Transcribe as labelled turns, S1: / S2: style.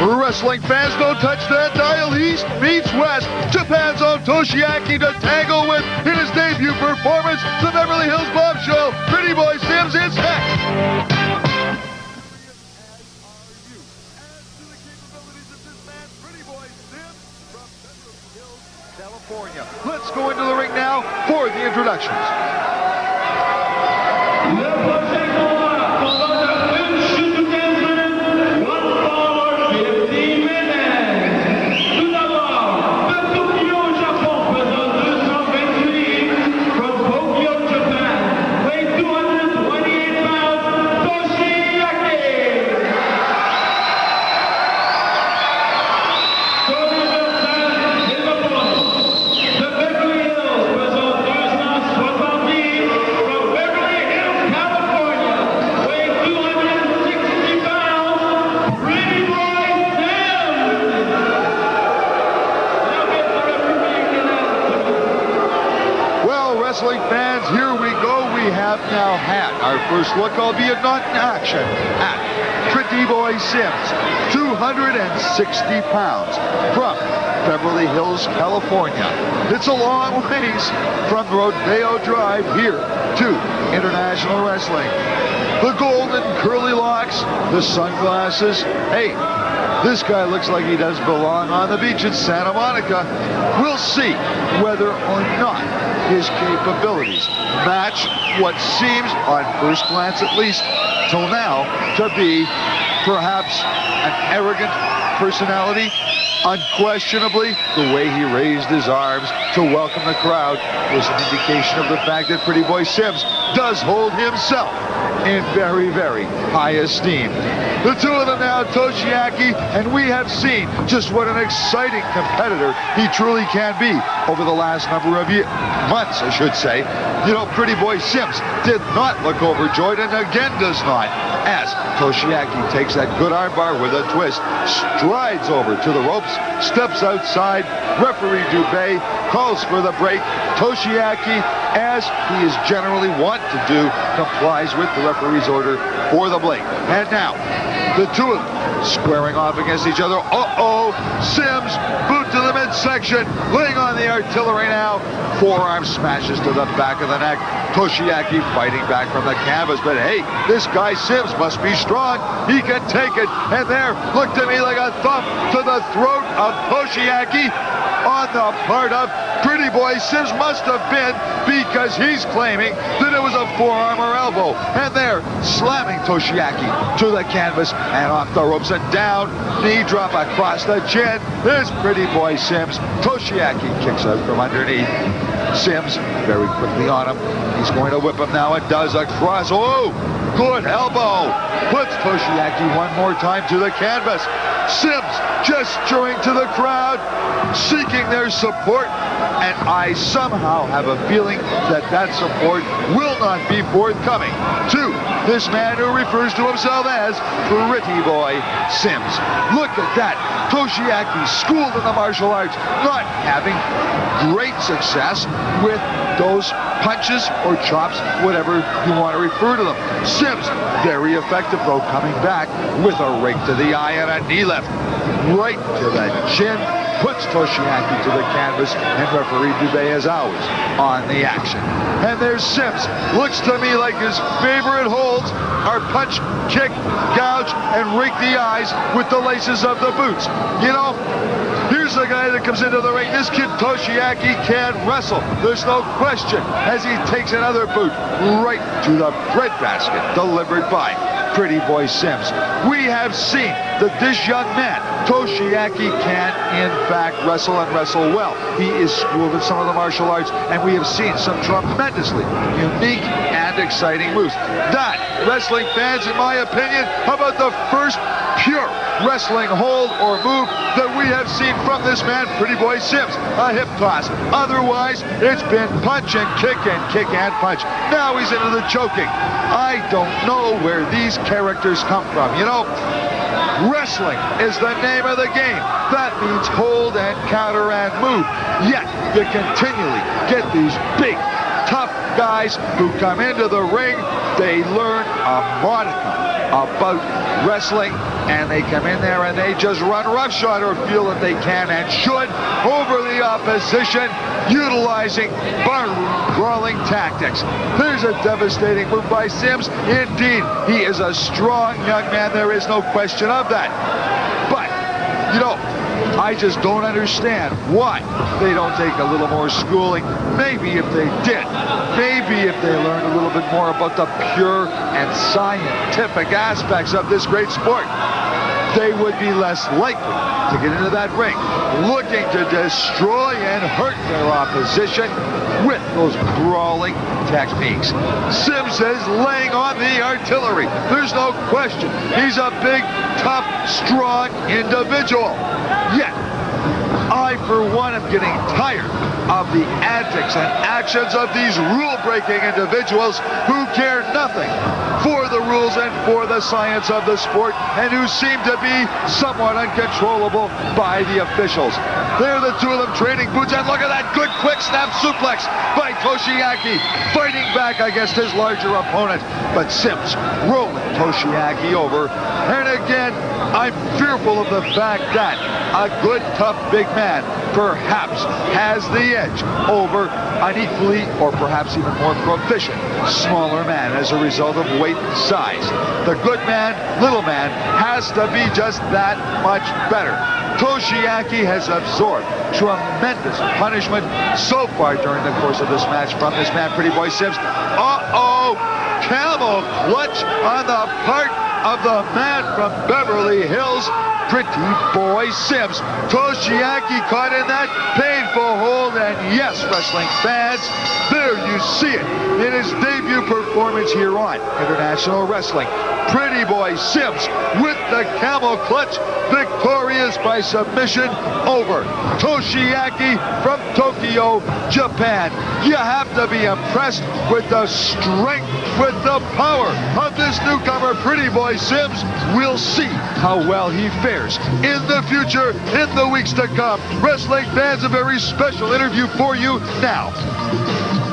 S1: Wrestling fans, don't touch that dial. East meets West. Japan's own Toshiaki to tangle with in his debut performance. The Beverly Hills Bob Show. Pretty Boy Sims is next. California. Let's go into the ring now for the introductions. Wrestling fans, here we go. We have now had our first look, albeit not in action, at Pretty Boy Sims, 260 pounds, from Beverly Hills, California. It's a long ways from Rodeo Drive here to International Wrestling. The golden curly locks, the sunglasses. Hey, this guy looks like he does belong on the beach in Santa Monica. We'll see whether or not his capabilities match what seems, on first glance at least, till now, to be perhaps an arrogant personality. Unquestionably, the way he raised his arms to welcome the crowd was an indication of the fact that Pretty Boy Sims does hold himself in very, very high esteem. The two of them now, Toshiaki, and we have seen just what an exciting competitor he truly can be over the last number of months, I should say. You know, Pretty Boy Sims did not look overjoyed, and again does not, as Toshiaki takes that good armbar with a twist, strides over to the ropes, steps outside, referee Dubé calls for the break. Toshiaki, as he is generally wont to do, complies with the referee's order for the break. And now, the two of them squaring off against each other. Uh-oh, Sims, boot to the midsection, laying on the artillery now. Forearm smashes to the back of the neck. Toshiaki fighting back from the canvas, but hey, this guy Sims must be strong. He can take it, and there, look to me like a thump to the throat of Toshiaki on the part of Pretty Boy Sims. Must have been, because he's claiming that it was a forearm or elbow. And there, slamming Toshiaki to the canvas and off the ropes and down. Knee drop across the chin. There's Pretty Boy Sims. Toshiaki kicks out from underneath. Sims very quickly on him. He's going to whip him now and does a cross. Oh, good elbow. Puts Toshiaki one more time to the canvas. Sims gesturing to the crowd, seeking their support, and I somehow have a feeling that that support will not be forthcoming to this man who refers to himself as Pretty Boy Sims. Look at that. Toshiaki, schooled in the martial arts, not having great success with those punches or chops, whatever you want to refer to them. Sims, very effective though, coming back with a rake to the eye and a knee left right to the chin. Puts Toshiaki to the canvas, and referee Dubé has hours on the action. And there's Sims. Looks to me like his favorite holds are punch, kick, gouge, and rake the eyes with the laces of the boots. You know, here's the guy that comes into the ring. This kid Toshiaki can wrestle. There's no question, as he takes another boot right to the breadbasket delivered by Pretty Boy Sims. We have seen that this young man, Toshiaki, can in fact wrestle and wrestle well. He is schooled in some of the martial arts, and we have seen some tremendously unique and exciting moves. That, wrestling fans, in my opinion, about the first pure wrestling hold or move that we have seen from this man, Pretty Boy Sims. A hip toss. Otherwise, it's been punch and kick and punch. Now he's into the choking. I don't know where these characters come from. You know, wrestling is the name of the game. That means hold and counter and move. Yet, you continually get these big, tough guys who come into the ring. They learn a modicum about wrestling and they come in there and they just run roughshod or feel that they can and should over the opposition, utilizing bar-crawling tactics. There's a devastating move by Sims. Indeed, he is a strong young man. There is no question of that. But, you know, I just don't understand why they don't take a little more schooling. Maybe if they did, maybe if they learned a little bit more about the pure and scientific aspects of this great sport, they would be less likely to get into that ring looking to destroy and hurt their opposition with those brawling techniques. Sims is laying on the artillery. There's no question. He's a big, tough, strong individual. Yet, I, for one, am getting tired of the antics and actions of these rule-breaking individuals who care nothing for the rules and for the science of the sport, and who seem to be somewhat uncontrollable by the officials. There are the two of them trading boots, and look at that good quick snap suplex by Toshiaki, fighting back against his larger opponent. But Sims rolling Toshiaki over, and again, I'm fearful of the fact that a good, tough, big man perhaps has the edge over an equally or perhaps even more proficient smaller man as a result of weight and size. The good man, little man, has to be just that much better. Toshiaki has absorbed tremendous punishment so far during the course of this match from this man, Pretty Boy Sims. Uh-oh! Camel clutch on the part of the man from Beverly Hills, Pretty Boy Sims. Toshiaki caught in that painful hold, and yes, wrestling fans, there you see it in his debut performance here on International Wrestling. Pretty Boy Sims with the camel clutch, victorious by submission over Toshiaki from Tokyo, Japan. You have to be impressed with the strength, with the power of this newcomer, Pretty Boy Sims. We'll see how well he fares in the future, in the weeks to come. Wrestling fans, a very special interview for you now.